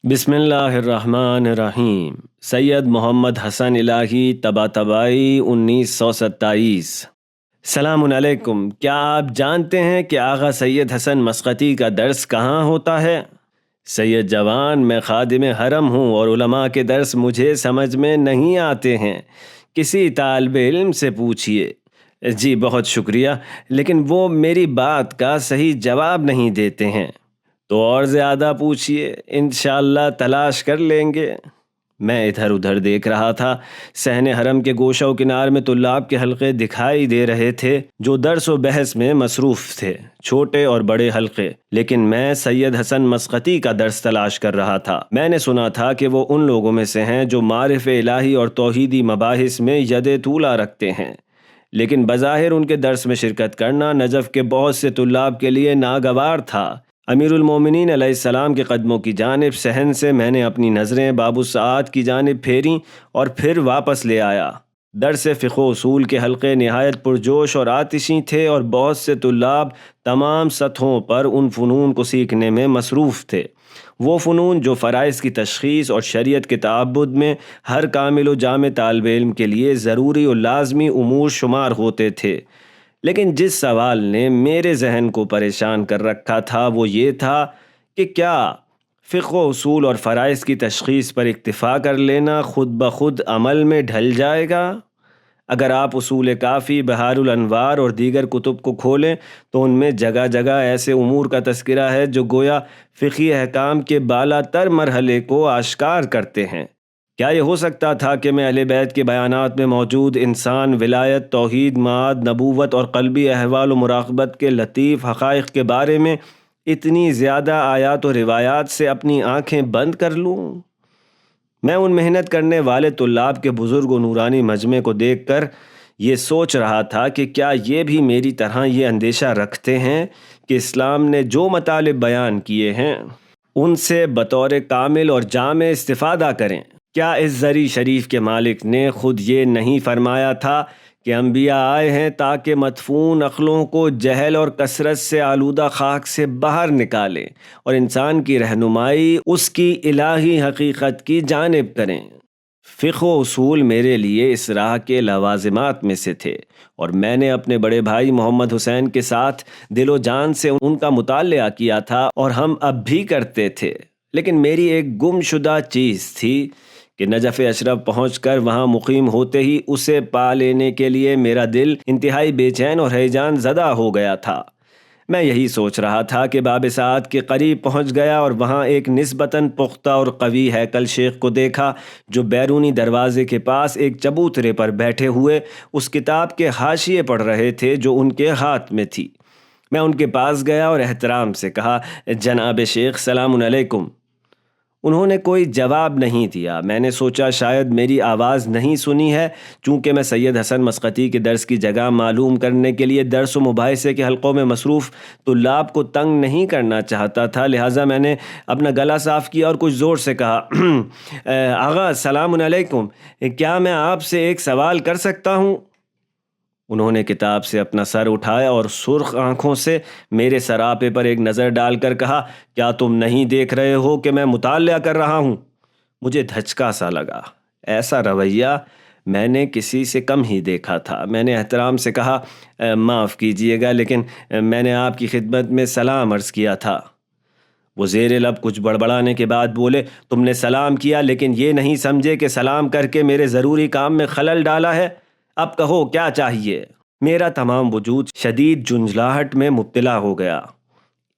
بسم اللہ الرحمن الرحیم۔ سید محمد حسن الہی طباطبائی 1927۔ سلام علیکم۔ کیا آپ جانتے ہیں کہ آغا سید حسن مسقطی کا درس کہاں ہوتا ہے؟ سید جوان، میں خادم حرم ہوں اور علماء کے درس مجھے سمجھ میں نہیں آتے ہیں، کسی طالب علم سے پوچھئے۔ جی بہت شکریہ، لیکن وہ میری بات کا صحیح جواب نہیں دیتے ہیں۔ تو اور زیادہ پوچھئے، انشاءاللہ تلاش کر لیں گے۔ میں ادھر ادھر دیکھ رہا تھا۔ صحن حرم کے گوشہ و کنار میں طلاب کے حلقے دکھائی دے رہے تھے جو درس و بحث میں مصروف تھے، چھوٹے اور بڑے حلقے، لیکن میں سید حسن مسقطی کا درس تلاش کر رہا تھا۔ میں نے سنا تھا کہ وہ ان لوگوں میں سے ہیں جو معارف الہی اور توحیدی مباحث میں ید طولہ رکھتے ہیں، لیکن بظاہر ان کے درس میں شرکت کرنا نجف کے بہت سے طلاب کے لیے ناگوار تھا۔ امیر المومنین علیہ السلام کے قدموں کی جانب صحن سے میں نے اپنی نظریں باب الساعات کی جانب پھیریں اور پھر واپس لے آیا۔ درس فقہ و اصول کے حلقے نہایت پرجوش اور آتشی تھے اور بہت سے طلاب تمام سطحوں پر ان فنون کو سیکھنے میں مصروف تھے، وہ فنون جو فرائض کی تشخیص اور شریعت کے تعبد میں ہر کامل و جامع طالب علم کے لیے ضروری و لازمی امور شمار ہوتے تھے۔ لیکن جس سوال نے میرے ذہن کو پریشان کر رکھا تھا وہ یہ تھا کہ کیا فقہ و اصول اور فرائض کی تشخیص پر اکتفا کر لینا خود بخود عمل میں ڈھل جائے گا؟ اگر آپ اصول کافی، بحار الانوار اور دیگر کتب کو کھولیں تو ان میں جگہ جگہ ایسے امور کا تذکرہ ہے جو گویا فقہی احکام کے بالا تر مرحلے کو آشکار کرتے ہیں۔ کیا یہ ہو سکتا تھا کہ میں اہل بیت کے بیانات میں موجود انسان، ولایت، توحید، معاد، نبوت اور قلبی احوال و مراقبت کے لطیف حقائق کے بارے میں اتنی زیادہ آیات و روایات سے اپنی آنکھیں بند کر لوں؟ میں ان محنت کرنے والے طلاب کے بزرگ و نورانی مجمع کو دیکھ کر یہ سوچ رہا تھا کہ کیا یہ بھی میری طرح یہ اندیشہ رکھتے ہیں کہ اسلام نے جو مطالب بیان کیے ہیں ان سے بطور کامل اور جامع استفادہ کریں۔ کیا اس زری شریف کے مالک نے خود یہ نہیں فرمایا تھا کہ انبیاء آئے ہیں تاکہ مدفون عقلوں کو جہل اور کثرت سے آلودہ خاک سے باہر نکالیں اور انسان کی رہنمائی اس کی الہی حقیقت کی جانب کریں؟ فقہ و اصول میرے لیے اس راہ کے لوازمات میں سے تھے اور میں نے اپنے بڑے بھائی محمد حسین کے ساتھ دل و جان سے ان کا مطالعہ کیا تھا اور ہم اب بھی کرتے تھے، لیکن میری ایک گم شدہ چیز تھی کہ نجف اشرف پہنچ کر وہاں مقیم ہوتے ہی اسے پا لینے کے لیے میرا دل انتہائی بے چین اور ہیجان زدہ ہو گیا تھا۔ میں یہی سوچ رہا تھا کہ باب سعادت کے قریب پہنچ گیا اور وہاں ایک نسبتاً پختہ اور قوی ہیکل شیخ کو دیکھا جو بیرونی دروازے کے پاس ایک چبوترے پر بیٹھے ہوئے اس کتاب کے حاشیے پڑھ رہے تھے جو ان کے ہاتھ میں تھی۔ میں ان کے پاس گیا اور احترام سے کہا، جناب شیخ سلام علیکم۔ انہوں نے کوئی جواب نہیں دیا۔ میں نے سوچا شاید میری آواز نہیں سنی ہے، چونکہ میں سید حسن مسقطی کے درس کی جگہ معلوم کرنے کے لیے درس و مباحثے کے حلقوں میں مصروف طلاب کو تنگ نہیں کرنا چاہتا تھا، لہٰذا میں نے اپنا گلا صاف کیا اور کچھ زور سے کہا، آغا سلام علیکم، کیا میں آپ سے ایک سوال کر سکتا ہوں؟ انہوں نے کتاب سے اپنا سر اٹھایا اور سرخ آنکھوں سے میرے سراپے پر ایک نظر ڈال کر کہا، کیا تم نہیں دیکھ رہے ہو کہ میں مطالعہ کر رہا ہوں؟ مجھے دھچکا سا لگا۔ ایسا رویہ میں نے کسی سے کم ہی دیکھا تھا۔ میں نے احترام سے کہا، معاف کیجیے گا لیکن میں نے آپ کی خدمت میں سلام عرض کیا تھا۔ وہ زیر لب کچھ بڑبڑانے کے بعد بولے، تم نے سلام کیا لیکن یہ نہیں سمجھے کہ سلام کر کے میرے ضروری کام میں خلل ڈالا ہے؟ اب کہو کیا چاہیے؟ میرا تمام وجود شدید جھنجھلاہٹ میں مبتلا ہو گیا۔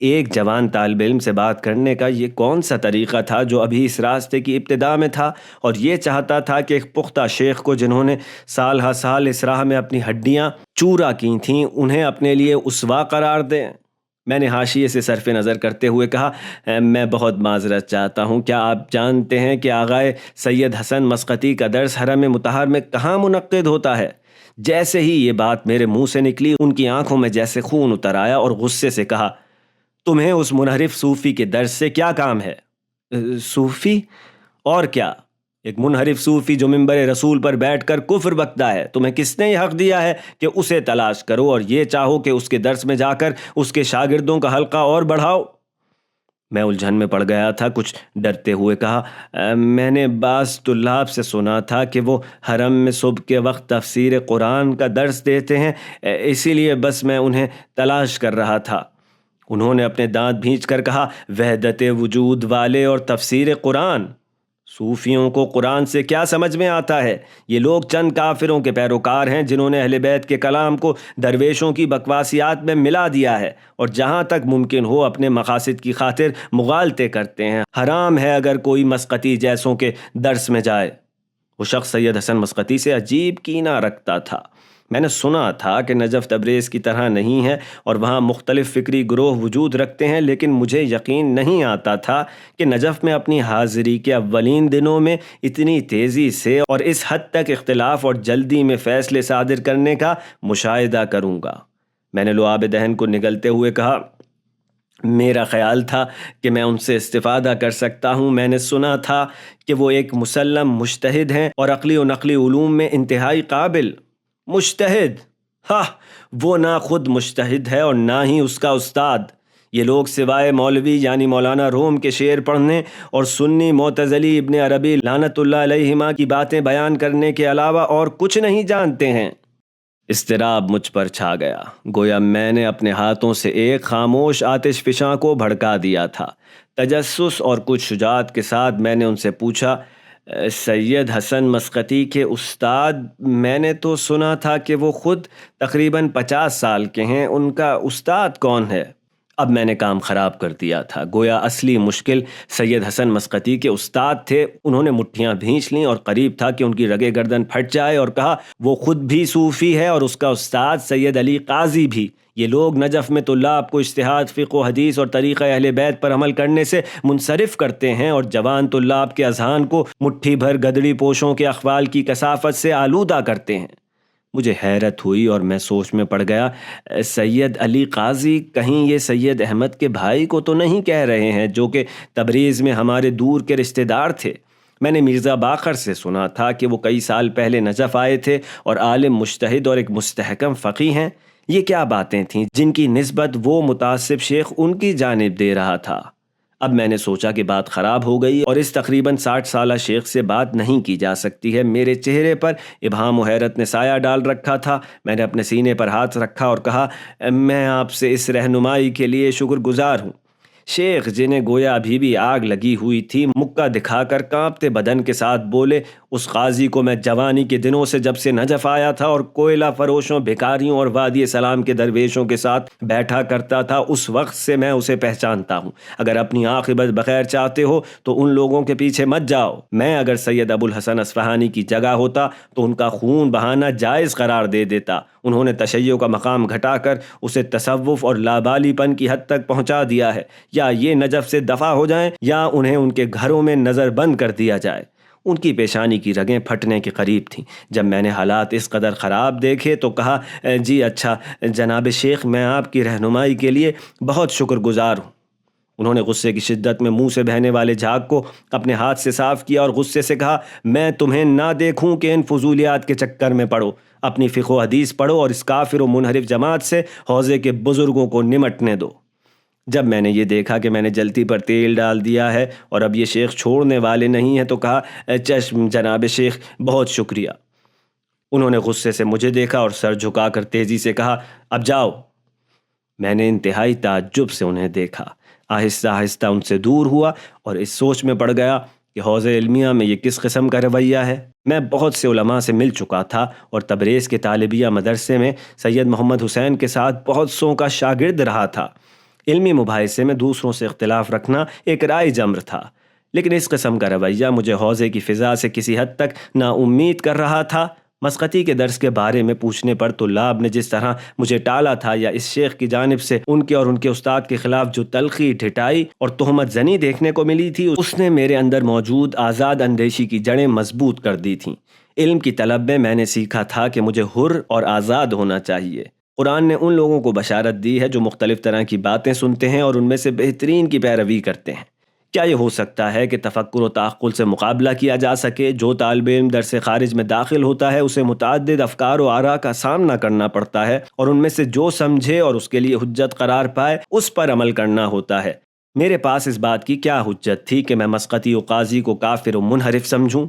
ایک جوان طالب علم سے بات کرنے کا یہ کون سا طریقہ تھا جو ابھی اس راستے کی ابتدا میں تھا اور یہ چاہتا تھا کہ ایک پختہ شیخ کو جنہوں نے سال ہا سال اس راہ میں اپنی ہڈیاں چورا کی تھیں انہیں اپنے لیے اسوہ قرار دیں؟ میں نے حاشیے سے صرف نظر کرتے ہوئے کہا، میں بہت معذرت چاہتا ہوں، کیا آپ جانتے ہیں کہ آغائے سید حسن مسقطی کا درس حرم مطہر میں کہاں منعقد ہوتا ہے؟ جیسے ہی یہ بات میرے منہ سے نکلی ان کی آنکھوں میں جیسے خون اتر آیا اور غصے سے کہا، تمہیں اس منحرف صوفی کے درس سے کیا کام ہے؟ صوفی؟ اور کیا، ایک منحرف صوفی جو منبر رسول پر بیٹھ کر کفر بکتا ہے۔ تمہیں کس نے یہ حق دیا ہے کہ اسے تلاش کرو اور یہ چاہو کہ اس کے درس میں جا کر اس کے شاگردوں کا حلقہ اور بڑھاؤ؟ میں الجھن میں پڑ گیا تھا، کچھ ڈرتے ہوئے کہا، میں نے بعض طلاب سے سنا تھا کہ وہ حرم میں صبح کے وقت تفسیر قرآن کا درس دیتے ہیں، اسی لیے بس میں انہیں تلاش کر رہا تھا۔ انہوں نے اپنے دانت بھینچ کر کہا، وحدت وجود والے اور تفسیر قرآن! صوفیوں کو قرآن سے کیا سمجھ میں آتا ہے؟ یہ لوگ چند کافروں کے پیروکار ہیں جنہوں نے اہل بیت کے کلام کو درویشوں کی بکواسیات میں ملا دیا ہے، اور جہاں تک ممکن ہو اپنے مقاصد کی خاطر مغالطے کرتے ہیں۔ حرام ہے اگر کوئی مسقطی جیسوں کے درس میں جائے۔ وہ شخص سید حسن مسقطی سے عجیب کینہ رکھتا تھا۔ میں نے سنا تھا کہ نجف تبریز کی طرح نہیں ہے اور وہاں مختلف فکری گروہ وجود رکھتے ہیں، لیکن مجھے یقین نہیں آتا تھا کہ نجف میں اپنی حاضری کے اولین دنوں میں اتنی تیزی سے اور اس حد تک اختلاف اور جلدی میں فیصلے صادر کرنے کا مشاہدہ کروں گا۔ میں نے لعاب دہن کو نگلتے ہوئے کہا، میرا خیال تھا کہ میں ان سے استفادہ کر سکتا ہوں۔ میں نے سنا تھا کہ وہ ایک مسلم مجتہد ہیں اور عقلی و نقلی علوم میں انتہائی قابل۔ مجتہد؟ ہاں، وہ نہ خود مجتہد ہے اور نہ ہی اس کا استاد۔ یہ لوگ سوائے مولوی یعنی مولانا روم کے شعر پڑھنے اور سنی معتزلی ابن عربی لعنت اللہ علیہما کی باتیں بیان کرنے کے علاوہ اور کچھ نہیں جانتے ہیں۔ اضطراب مجھ پر چھا گیا، گویا میں نے اپنے ہاتھوں سے ایک خاموش آتش فشاں کو بھڑکا دیا تھا۔ تجسس اور کچھ شجاعت کے ساتھ میں نے ان سے پوچھا، سید حسن مسقطی کے استاد؟ میں نے تو سنا تھا کہ وہ خود تقریباً 50 سال کے ہیں، ان کا استاد کون ہے؟ اب میں نے کام خراب کر دیا تھا، گویا اصلی مشکل سید حسن مسقطی کے استاد تھے۔ انہوں نے مٹھیاں بھینچ لیں اور قریب تھا کہ ان کی رگے گردن پھٹ جائے، اور کہا، وہ خود بھی صوفی ہے اور اس کا استاد سید علی قاضی بھی۔ یہ لوگ نجف میں طلاب کو اجتہاد، فقہ و حدیث اور طریقہ اہل بیت پر عمل کرنے سے منصرف کرتے ہیں، اور جوان طلاب کے اذہان کو مٹھی بھر گدڑی پوشوں کے اقوال کی کثافت سے آلودہ کرتے ہیں۔ مجھے حیرت ہوئی اور میں سوچ میں پڑ گیا، سید علی قاضی کہیں یہ سید احمد کے بھائی کو تو نہیں کہہ رہے ہیں جو کہ تبریز میں ہمارے دور کے رشتہ دار تھے؟ میں نے مرزا باقر سے سنا تھا کہ وہ کئی سال پہلے نجف آئے تھے اور عالم مجتہد اور ایک مستحکم فقیہ ہیں۔ یہ کیا باتیں تھیں جن کی نسبت وہ متعصب شیخ ان کی جانب دے رہا تھا؟ اب میں نے سوچا کہ بات خراب ہو گئی اور اس تقریباً 60 سالہ شیخ سے بات نہیں کی جا سکتی ہے۔ میرے چہرے پر ابہام و حیرت نے سایہ ڈال رکھا تھا۔ میں نے اپنے سینے پر ہاتھ رکھا اور کہا، میں آپ سے اس رہنمائی کے لیے شکر گزار ہوں۔ شیخ، جنہیں گویا ابھی بھی آگ لگی ہوئی تھی، مکہ دکھا کر کانپتے بدن کے ساتھ بولے، اس قاضی کو میں جوانی کے دنوں سے جب سے نجف آیا تھا اور کوئلہ فروشوں، بھکاریوں اور وادی سلام کے درویشوں کے ساتھ بیٹھا کرتا تھا، اس وقت سے میں اسے پہچانتا ہوں۔ اگر اپنی عاقبت بخیر چاہتے ہو تو ان لوگوں کے پیچھے مت جاؤ۔ میں اگر سید ابو الحسن اصفہانی کی جگہ ہوتا تو ان کا خون بہانا جائز قرار دے دیتا۔ انہوں نے تشیع کا مقام گھٹا کر اسے تصوف اور لابالی پن کی حد تک پہنچا دیا ہے۔ یا یہ نجف سے دفع ہو جائیں یا انہیں ان کے گھروں میں نظر بند کر دیا جائے۔ ان کی پیشانی کی رگیں پھٹنے کے قریب تھیں۔ جب میں نے حالات اس قدر خراب دیکھے تو کہا، جی اچھا جناب شیخ، میں آپ کی رہنمائی کے لیے بہت شکر گزار ہوں۔ انہوں نے غصے کی شدت میں منہ سے بہنے والے جھاگ کو اپنے ہاتھ سے صاف کیا اور غصے سے کہا، میں تمہیں نہ دیکھوں کہ ان فضولیات کے چکر میں پڑو۔ اپنی فقہ و حدیث پڑھو اور اس کافر و منحرف جماعت سے حوزے کے بزرگوں کو نمٹنے دو۔ جب میں نے یہ دیکھا کہ میں نے جلتی پر تیل ڈال دیا ہے اور اب یہ شیخ چھوڑنے والے نہیں ہیں تو کہا، چشم جناب شیخ، بہت شکریہ۔ انہوں نے غصے سے مجھے دیکھا اور سر جھکا کر تیزی سے کہا، اب جاؤ۔ میں نے انتہائی تعجب سے انہیں دیکھا، آہستہ آہستہ ان سے دور ہوا اور اس سوچ میں پڑ گیا کہ حوض علمیہ میں یہ کس قسم کا رویہ ہے۔ میں بہت سے علماء سے مل چکا تھا اور تبریز کے طالبیہ مدرسے میں سید محمد حسین کے ساتھ بہت سوں کا شاگرد رہا تھا۔ علمی مباحثے میں دوسروں سے اختلاف رکھنا ایک رائج امر تھا، لیکن اس قسم کا رویہ مجھے حوضے کی فضا سے کسی حد تک نا امید کر رہا تھا۔ مسقطی کے درس کے بارے میں پوچھنے پر طلاب نے جس طرح مجھے ٹالا تھا، یا اس شیخ کی جانب سے ان کے اور ان کے استاد کے خلاف جو تلخی، ڈھٹائی اور تہمت زنی دیکھنے کو ملی تھی، اس نے میرے اندر موجود آزاد اندیشی کی جڑیں مضبوط کر دی تھیں۔ علم کی طلب میں نے سیکھا تھا کہ مجھے حر اور آزاد ہونا چاہیے۔ قرآن نے ان لوگوں کو بشارت دی ہے جو مختلف طرح کی باتیں سنتے ہیں اور ان میں سے بہترین کی پیروی کرتے ہیں۔ کیا یہ ہو سکتا ہے کہ تفکر و تعقل سے مقابلہ کیا جا سکے؟ جو طالب علم درس خارج میں داخل ہوتا ہے اسے متعدد افکار و آراء کا سامنا کرنا پڑتا ہے، اور ان میں سے جو سمجھے اور اس کے لیے حجت قرار پائے اس پر عمل کرنا ہوتا ہے۔ میرے پاس اس بات کی کیا حجت تھی کہ میں مسقطی و قاضی کو کافر و منحرف سمجھوں؟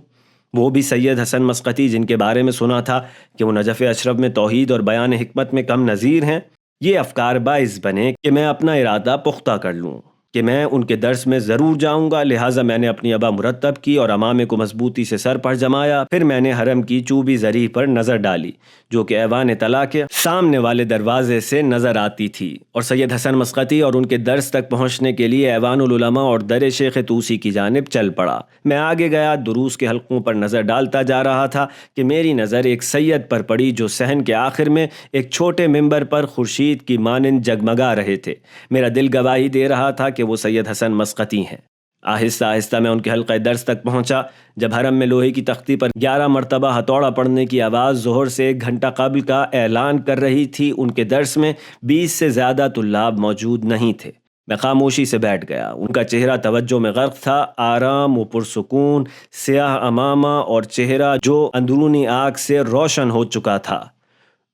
وہ بھی سید حسن مسقطی، جن کے بارے میں سنا تھا کہ وہ نجف اشرف میں توحید اور بیان حکمت میں کم نظیر ہیں۔ یہ افکار باعث بنے کہ میں اپنا ارادہ پختہ کر لوں کہ میں ان کے درس میں ضرور جاؤں گا۔ لہٰذا میں نے اپنی ابا مرتب کی اور امامے کو مضبوطی سے سر پر جمایا۔ پھر میں نے حرم کی چوبی ذریح پر نظر ڈالی جو کہ ایوان طلاء کے سامنے والے دروازے سے نظر آتی تھی، اور سید حسن مسقطی اور ان کے درس تک پہنچنے کے لیے ایوان العلماء اور در شیخ طوسی کی جانب چل پڑا۔ میں آگے گیا، دروس کے حلقوں پر نظر ڈالتا جا رہا تھا کہ میری نظر ایک سید پر پڑی جو صحن کے آخر میں ایک چھوٹے ممبر پر خورشید کی مانند جگمگا رہے تھے۔ میرا دل گواہی دے رہا تھا کہ وہ سید حسن مسقطی ہیں۔ آہستہ آہستہ میں ان کے حلقہ درس تک پہنچا۔ جب حرم میں لوہے کی تختی پر 11 مرتبہ ہتھوڑا پڑنے کی آواز ظہر سے 1 گھنٹہ قبل کا اعلان کر رہی تھی، ان کے درس میں 20 سے زیادہ طلاب موجود نہیں تھے۔ میں خاموشی سے بیٹھ گیا۔ ان کا چہرہ توجہ میں غرق تھا، آرام و پرسکون، سیاہ عمامہ اور چہرہ جو اندرونی آگ سے روشن ہو چکا تھا۔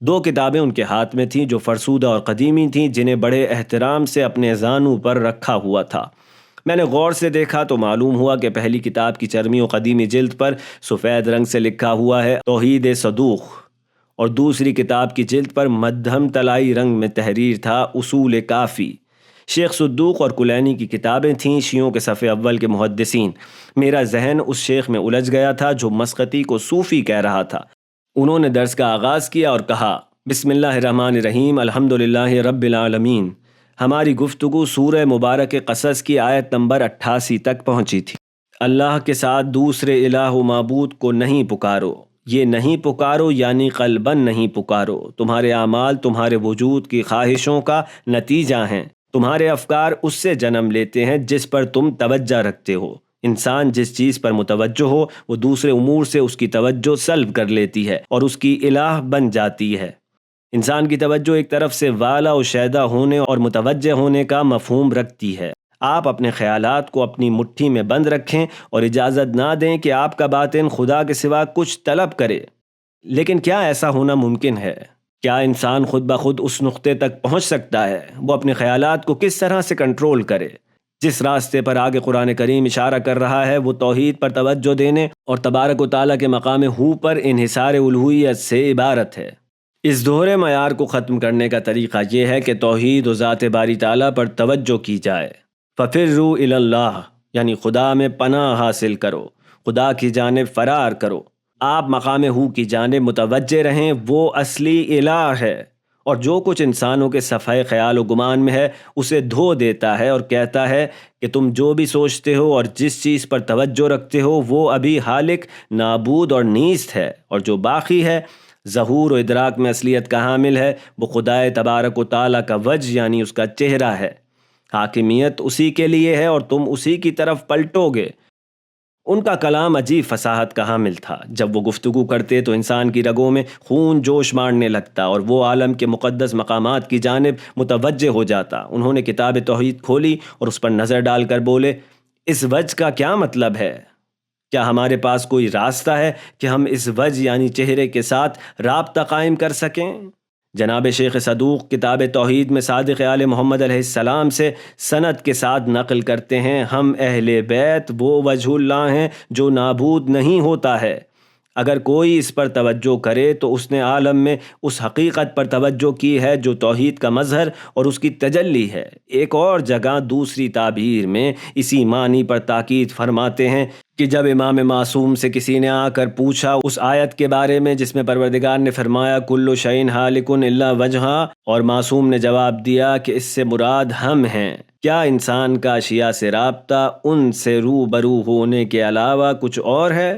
2 کتابیں ان کے ہاتھ میں تھیں جو فرسودہ اور قدیمی تھیں، جنہیں بڑے احترام سے اپنے زانوں پر رکھا ہوا تھا۔ میں نے غور سے دیکھا تو معلوم ہوا کہ پہلی کتاب کی چرمی و قدیمی جلد پر سفید رنگ سے لکھا ہوا ہے توحید صدوق، اور دوسری کتاب کی جلد پر مدھم طلائی رنگ میں تحریر تھا اصول کافی۔ شیخ صدوق اور کلینی کی کتابیں تھیں، شیعوں کے صف اول کے محدثین۔ میرا ذہن اس شیخ میں الجھ گیا تھا جو مسقطی کو صوفی کہہ رہا تھا۔ انہوں نے درس کا آغاز کیا اور کہا، بسم اللہ الرحمن الرحیم، الحمدللہ رب العالمین۔ ہماری گفتگو سورہ مبارک قصص کی آیت نمبر 88 تک پہنچی تھی۔ اللہ کے ساتھ دوسرے الہ و معبود کو نہیں پکارو۔ یہ نہیں پکارو یعنی قلباً نہیں پکارو۔ تمہارے اعمال تمہارے وجود کی خواہشوں کا نتیجہ ہیں۔ تمہارے افکار اس سے جنم لیتے ہیں جس پر تم توجہ رکھتے ہو۔ انسان جس چیز پر متوجہ ہو وہ دوسرے امور سے اس کی توجہ سلب کر لیتی ہے اور اس کی الہ بن جاتی ہے۔ انسان کی توجہ ایک طرف سے والا و شیدہ ہونے اور متوجہ ہونے کا مفہوم رکھتی ہے۔ آپ اپنے خیالات کو اپنی مٹھی میں بند رکھیں اور اجازت نہ دیں کہ آپ کا باطن خدا کے سوا کچھ طلب کرے۔ لیکن کیا ایسا ہونا ممکن ہے؟ کیا انسان خود بخود اس نقطے تک پہنچ سکتا ہے؟ وہ اپنے خیالات کو کس طرح سے کنٹرول کرے؟ جس راستے پر آگے قرآن کریم اشارہ کر رہا ہے وہ توحید پر توجہ دینے اور تبارک و تعالیٰ کے مقام ہو پر انحصار الوہیت سے عبارت ہے۔ اس دوہرے معیار کو ختم کرنے کا طریقہ یہ ہے کہ توحید و ذات باری تعالیٰ پر توجہ کی جائے۔ فَفِرُّوا إِلَى اللَّهِ، یعنی خدا میں پناہ حاصل کرو، خدا کی جانب فرار کرو۔ آپ مقام ہو کی جانب متوجہ رہیں، وہ اصلی الہ ہے، اور جو کچھ انسانوں کے صفحہ خیال و گمان میں ہے اسے دھو دیتا ہے اور کہتا ہے کہ تم جو بھی سوچتے ہو اور جس چیز پر توجہ رکھتے ہو وہ ابھی خالق، نابود اور نیست ہے، اور جو باقی ہے ظہور و ادراک میں اصلیت کا حامل ہے، وہ خدائے تبارک و تعالیٰ کا وجہ یعنی اس کا چہرہ ہے۔ حاکمیت اسی کے لیے ہے اور تم اسی کی طرف پلٹو گے۔ ان کا کلام عجیب فصاحت کا حامل تھا۔ جب وہ گفتگو کرتے تو انسان کی رگوں میں خون جوش مارنے لگتا اور وہ عالم کے مقدس مقامات کی جانب متوجہ ہو جاتا۔ انہوں نے کتاب توحید کھولی اور اس پر نظر ڈال کر بولے، اس وجہ کا کیا مطلب ہے؟ کیا ہمارے پاس کوئی راستہ ہے کہ ہم اس وجہ یعنی چہرے کے ساتھ رابطہ قائم کر سکیں؟ جناب شیخ صدوق کتاب توحید میں صادق آل محمد علیہ السلام سے سند کے ساتھ نقل کرتے ہیں، ہم اہل بیت وہ وجہ اللہ ہیں جو نابود نہیں ہوتا ہے۔ اگر کوئی اس پر توجہ کرے تو اس نے عالم میں اس حقیقت پر توجہ کی ہے جو توحید کا مظہر اور اس کی تجلی ہے۔ ایک اور جگہ دوسری تعبیر میں اسی معنی پر تاکید فرماتے ہیں کہ جب امام معصوم سے کسی نے آ کر پوچھا اس آیت کے بارے میں جس میں پروردگار نے فرمایا کل شیء ہالک الا وجہہ، اور معصوم نے جواب دیا کہ اس سے مراد ہم ہیں، کیا انسان کا اشیاء سے رابطہ ان سے روبرو ہونے کے علاوہ کچھ اور ہے؟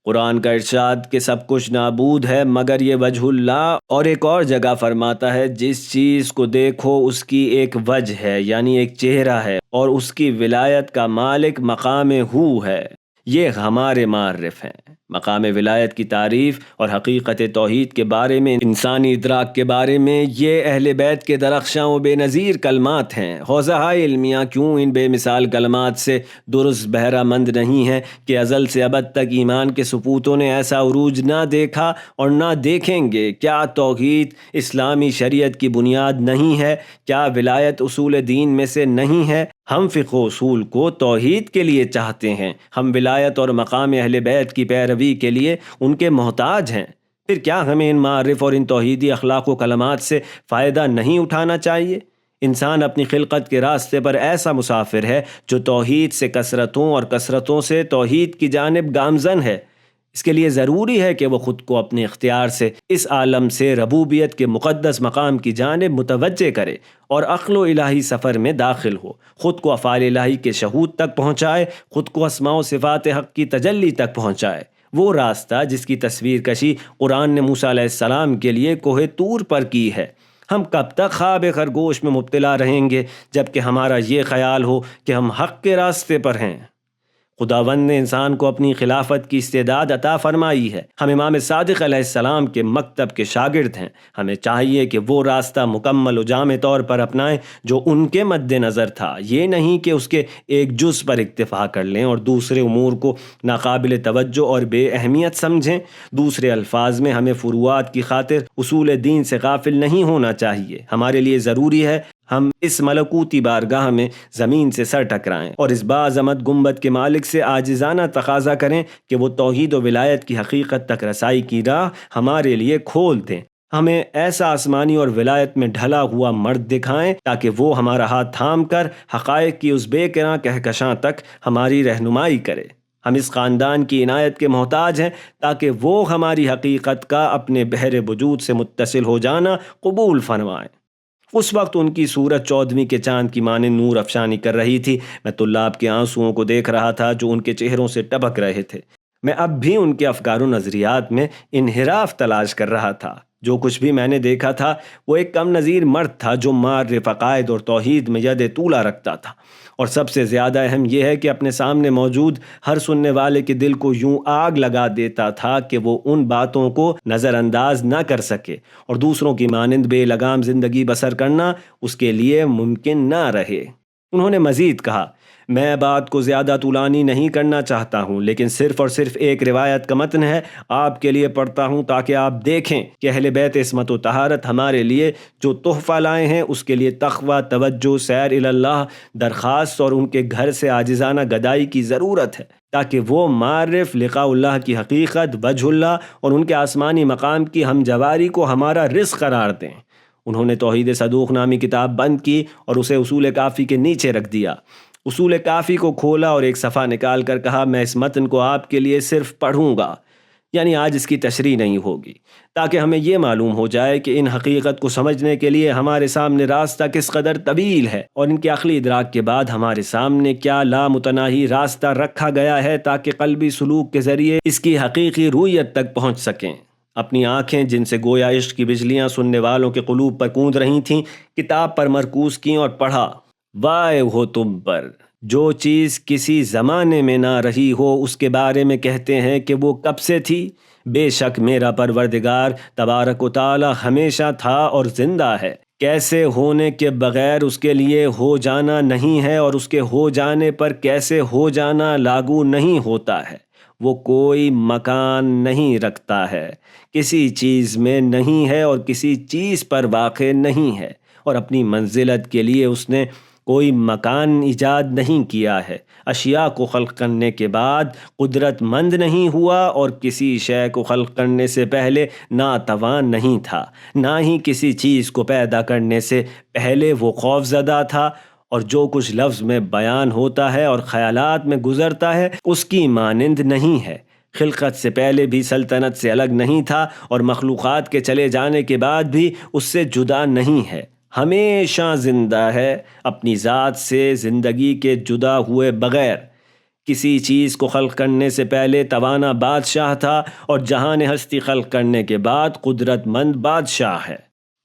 قرآن کا ارشاد کہ سب کچھ نابود ہے مگر یہ وجہ اللہ، اور ایک اور جگہ فرماتا ہے جس چیز کو دیکھو اس کی ایک وجہ ہے یعنی ایک چہرہ ہے، اور اس کی ولایت کا مالک مقام ہو ہے۔ یہ ہمارے معرف ہیں۔ مقام ولایت کی تعریف اور حقیقت توحید کے بارے میں، انسانی ادراک کے بارے میں یہ اہل بیت کے درخشاں و بے نظیر کلمات ہیں۔ حوزہائے علمیہ کیوں ان بے مثال کلمات سے درست بہرہ مند نہیں ہیں کہ ازل سے ابد تک ایمان کے سپوتوں نے ایسا عروج نہ دیکھا اور نہ دیکھیں گے؟ کیا توحید اسلامی شریعت کی بنیاد نہیں ہے؟ کیا ولایت اصول دین میں سے نہیں ہے؟ ہم فقہ و اصول کو توحید کے لیے چاہتے ہیں، ہم ولایت اور مقام اہل بیت کی پیروی کے لیے ان کے محتاج ہیں۔ پھر کیا ہمیں ان معارف اور ان توحیدی اخلاق و کلمات سے فائدہ نہیں اٹھانا چاہیے؟ انسان اپنی خلقت کے راستے پر ایسا مسافر ہے جو توحید سے کثرتوں اور کثرتوں سے توحید کی جانب گامزن ہے۔ اس کے لیے ضروری ہے کہ وہ خود کو اپنے اختیار سے اس عالم سے ربوبیت کے مقدس مقام کی جانب متوجہ کرے اور عقل و الہی سفر میں داخل ہو، خود کو افعال الہی کے شہود تک پہنچائے، خود کو اسماء و صفات حق کی تجلی تک پہنچائے۔ وہ راستہ جس کی تصویر کشی قرآن نے موسیٰ علیہ السلام کے لیے کوہ طور پر کی ہے۔ ہم کب تک خواب خرگوش میں مبتلا رہیں گے جبکہ ہمارا یہ خیال ہو کہ ہم حق کے راستے پر ہیں؟ خداوند نے انسان کو اپنی خلافت کی استعداد عطا فرمائی ہے۔ ہم امام صادق علیہ السلام کے مکتب کے شاگرد ہیں۔ ہمیں چاہیے کہ وہ راستہ مکمل و جامع طور پر اپنائیں جو ان کے مد نظر تھا، یہ نہیں کہ اس کے ایک جز پر اکتفا کر لیں اور دوسرے امور کو ناقابل توجہ اور بے اہمیت سمجھیں۔ دوسرے الفاظ میں ہمیں فروعات کی خاطر اصول دین سے غافل نہیں ہونا چاہیے۔ ہمارے لیے ضروری ہے ہم اس ملکوتی بارگاہ میں زمین سے سر ٹکرائیں اور اس باعظمت گنبد کے مالک سے عاجزانہ تقاضا کریں کہ وہ توحید و ولایت کی حقیقت تک رسائی کی راہ ہمارے لیے کھول دیں۔ ہمیں ایسا آسمانی اور ولایت میں ڈھلا ہوا مرد دکھائیں تاکہ وہ ہمارا ہاتھ تھام کر حقائق کی اس بے کراں کہکشاں تک ہماری رہنمائی کرے۔ ہم اس خاندان کی عنایت کے محتاج ہیں تاکہ وہ ہماری حقیقت کا اپنے بحر وجود سے متصل ہو جانا قبول فرمائیں۔ اس وقت ان کی صورت 14ویں کے چاند کی مانند نور افشانی کر رہی تھی۔ میں طلاب کے آنسوؤں کو دیکھ رہا تھا جو ان کے چہروں سے ٹپک رہے تھے۔ میں اب بھی ان کے افکار و نظریات میں انحراف تلاش کر رہا تھا۔ جو کچھ بھی میں نے دیکھا تھا وہ ایک کم نظیر مرد تھا جو معرف عقائد اور توحید میں ید طولہ رکھتا تھا، اور سب سے زیادہ اہم یہ ہے کہ اپنے سامنے موجود ہر سننے والے کے دل کو یوں آگ لگا دیتا تھا کہ وہ ان باتوں کو نظر انداز نہ کر سکے اور دوسروں کی مانند بے لگام زندگی بسر کرنا اس کے لیے ممکن نہ رہے۔ انہوں نے مزید کہا، میں بات کو زیادہ طولانی نہیں کرنا چاہتا ہوں، لیکن صرف اور صرف ایک روایت کا متن ہے، آپ کے لیے پڑھتا ہوں تاکہ آپ دیکھیں کہ اہل بیت عصمت و طہارت ہمارے لیے جو تحفہ لائے ہیں اس کے لیے تقویٰ، توجہ، سیر اللہ، درخواست اور ان کے گھر سے عاجزانہ گدائی کی ضرورت ہے تاکہ وہ معرف لقاء اللہ کی حقیقت، وجہ اللہ اور ان کے آسمانی مقام کی ہم جواری کو ہمارا رزق قرار دیں۔ انہوں نے توحید صدوق نامی کتاب بند کی اور اسے اصول کافی کے نیچے رکھ دیا۔ اصول کافی کو کھولا اور ایک صفحہ نکال کر کہا، میں اس متن کو آپ کے لیے صرف پڑھوں گا، یعنی آج اس کی تشریح نہیں ہوگی، تاکہ ہمیں یہ معلوم ہو جائے کہ ان حقیقت کو سمجھنے کے لیے ہمارے سامنے راستہ کس قدر طویل ہے اور ان کے عقلی ادراک کے بعد ہمارے سامنے کیا لامتناہی راستہ رکھا گیا ہے تاکہ قلبی سلوک کے ذریعے اس کی حقیقی رویت تک پہنچ سکیں۔ اپنی آنکھیں جن سے گویا عشق کی بجلیاں سننے والوں کے قلوب پر گونج رہی تھیں کتاب پر مرکوز کیں اور پڑھا، وائے ہو تم پر جو چیز کسی زمانے میں نہ رہی ہو اس کے بارے میں کہتے ہیں کہ وہ کب سے تھی۔ بے شک میرا پروردگار تبارک و تعالی ہمیشہ تھا اور زندہ ہے، کیسے ہونے کے بغیر اس کے لیے ہو جانا نہیں ہے اور اس کے ہو جانے پر کیسے ہو جانا لاگو نہیں ہوتا ہے۔ وہ کوئی مکان نہیں رکھتا ہے، کسی چیز میں نہیں ہے اور کسی چیز پر واقع نہیں ہے، اور اپنی منزلت کے لیے اس نے کوئی مکان ایجاد نہیں کیا ہے۔ اشیاء کو خلق کرنے کے بعد قدرت مند نہیں ہوا اور کسی شے کو خلق کرنے سے پہلے ناتوان نہیں تھا، نہ ہی کسی چیز کو پیدا کرنے سے پہلے وہ خوف زدہ تھا، اور جو کچھ لفظ میں بیان ہوتا ہے اور خیالات میں گزرتا ہے اس کی مانند نہیں ہے۔ خلقت سے پہلے بھی سلطنت سے الگ نہیں تھا اور مخلوقات کے چلے جانے کے بعد بھی اس سے جدا نہیں ہے، ہمیشہ زندہ ہے اپنی ذات سے زندگی کے جدا ہوئے بغیر۔ کسی چیز کو خلق کرنے سے پہلے توانا بادشاہ تھا اور جہان ہستی خلق کرنے کے بعد قدرت مند بادشاہ ہے۔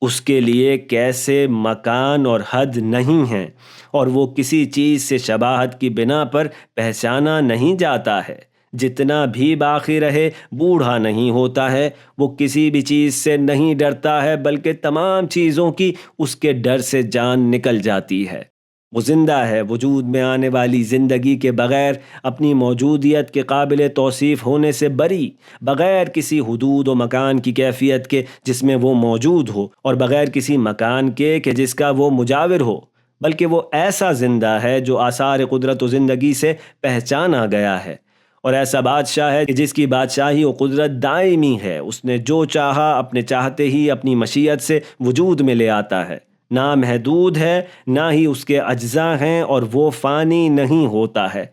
اس کے لیے کیسے مکان اور حد نہیں ہیں اور وہ کسی چیز سے شباہت کی بنا پر پہچانا نہیں جاتا ہے۔ جتنا بھی باقی رہے بوڑھا نہیں ہوتا ہے، وہ کسی بھی چیز سے نہیں ڈرتا ہے بلکہ تمام چیزوں کی اس کے ڈر سے جان نکل جاتی ہے۔ وہ زندہ ہے، وجود میں آنے والی زندگی کے بغیر اپنی موجودیت کے قابل توصیف ہونے سے بری، بغیر کسی حدود و مکان کی کیفیت کے جس میں وہ موجود ہو اور بغیر کسی مکان کے کہ جس کا وہ مجاور ہو۔ بلکہ وہ ایسا زندہ ہے جو آثار قدرت و زندگی سے پہچانا گیا ہے، اور ایسا بادشاہ ہے کہ جس کی بادشاہی و قدرت دائمی ہے۔ اس نے جو چاہا اپنے چاہتے ہی اپنی مشیت سے وجود میں لے آتا ہے، نہ محدود ہے نہ ہی اس کے اجزاء ہیں، اور وہ فانی نہیں ہوتا ہے۔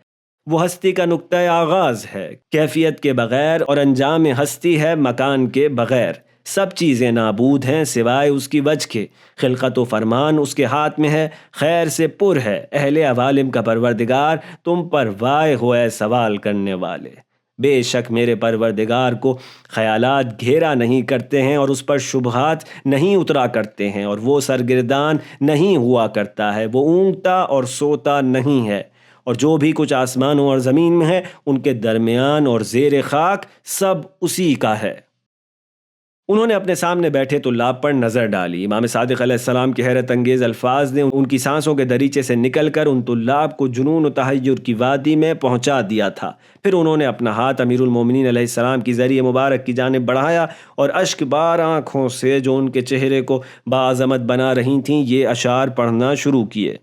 وہ ہستی کا نقطۂ آغاز ہے، کیفیت کے بغیر، اور انجام ہستی ہے مکان کے بغیر۔ سب چیزیں نابود ہیں سوائے اس کی وجہ کے، خلقت و فرمان اس کے ہاتھ میں ہے، خیر سے پر ہے۔ اہل عوالم کا پروردگار تم پر وائے ہو اے سوال کرنے والے۔ بے شک میرے پروردگار کو خیالات گھیرا نہیں کرتے ہیں، اور اس پر شبہات نہیں اترا کرتے ہیں، اور وہ سرگردان نہیں ہوا کرتا ہے، وہ اونگتا اور سوتا نہیں ہے، اور جو بھی کچھ آسمانوں اور زمین میں ہے ان کے درمیان اور زیر خاک سب اسی کا ہے۔ انہوں نے اپنے سامنے بیٹھے طلاب پر نظر ڈالی۔ امام صادق علیہ السلام کے حیرت انگیز الفاظ نے ان کی سانسوں کے دریچے سے نکل کر ان طلاب کو جنون و تحیر کی وادی میں پہنچا دیا تھا۔ پھر انہوں نے اپنا ہاتھ امیر المومنین علیہ السلام کی ذریعہ مبارک کی جانب بڑھایا، اور اشک بار آنکھوں سے جو ان کے چہرے کو باعظمت بنا رہی تھیں یہ اشعار پڑھنا شروع کیے۔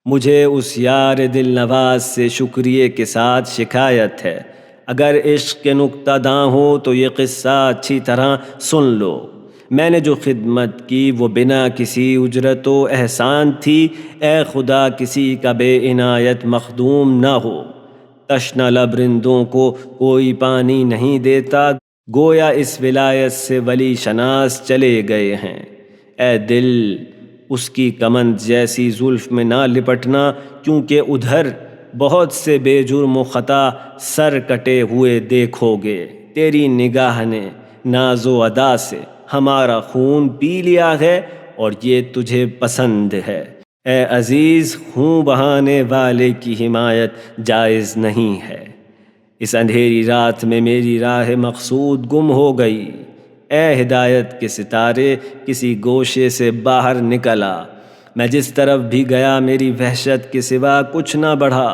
مجھے اس یار دل نواز سے شکریہ کے ساتھ شکایت ہے، اگر عشق کے نکتہ داں ہو تو یہ قصہ اچھی طرح سن لو۔ میں نے جو خدمت کی وہ بنا کسی اجرت و احسان تھی، اے خدا کسی کا بے عنایت مخدوم نہ ہو۔ تشنہ لب رندوں کو کوئی پانی نہیں دیتا، گویا اس ولایت سے ولی شناس چلے گئے ہیں۔ اے دل اس کی کمند جیسی زلف میں نہ لپٹنا، کیونکہ ادھر بہت سے بے جرم و خطا سر کٹے ہوئے دیکھو گے۔ تیری نگاہ نے ناز و ادا سے ہمارا خون پی لیا ہے، اور یہ تجھے پسند ہے۔ اے عزیز خون بہانے والے کی حمایت جائز نہیں ہے۔ اس اندھیری رات میں میری راہ مقصود گم ہو گئی۔ اے ہدایت کے ستارے کسی گوشے سے باہر نکلا، میں جس طرف بھی گیا میری وحشت کے سوا کچھ نہ بڑھا۔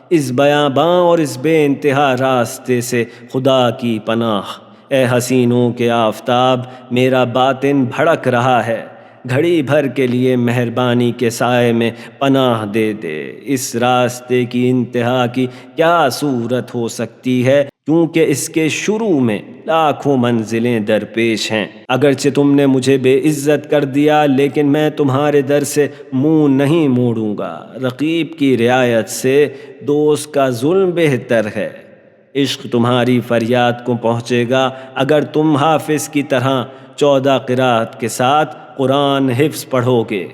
اس بیاباں اور اس بے انتہا راستے سے خدا کی پناہ۔ اے حسینوں کے آفتاب میرا باطن بھڑک رہا ہے، گھڑی بھر کے لیے مہربانی کے سائے میں پناہ دے دے۔ اس راستے کی انتہا کی کیا صورت ہو سکتی ہے، کیونکہ اس کے شروع میں لاکھوں منزلیں درپیش ہیں۔ اگرچہ تم نے مجھے بے عزت کر دیا، لیکن میں تمہارے در سے منہ نہیں موڑوں گا۔ رقیب کی رعایت سے دوست کا ظلم بہتر ہے۔ عشق تمہاری فریاد کو پہنچے گا اگر تم حافظ کی طرح 14 قرات کے ساتھ قرآن حفظ پڑھو گے۔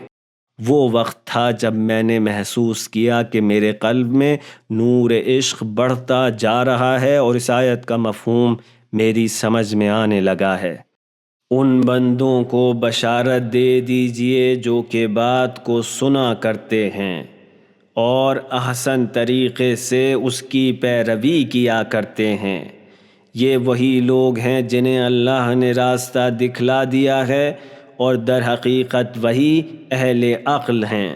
وہ وقت تھا جب میں نے محسوس کیا کہ میرے قلب میں نور عشق بڑھتا جا رہا ہے، اور اس آیت کا مفہوم میری سمجھ میں آنے لگا ہے۔ ان بندوں کو بشارت دے دیجئے جو کہ بات کو سنا کرتے ہیں اور احسن طریقے سے اس کی پیروی کیا کرتے ہیں۔ یہ وہی لوگ ہیں جنہیں اللہ نے راستہ دکھلا دیا ہے، اور در حقیقت وہی اہل عقل ہیں۔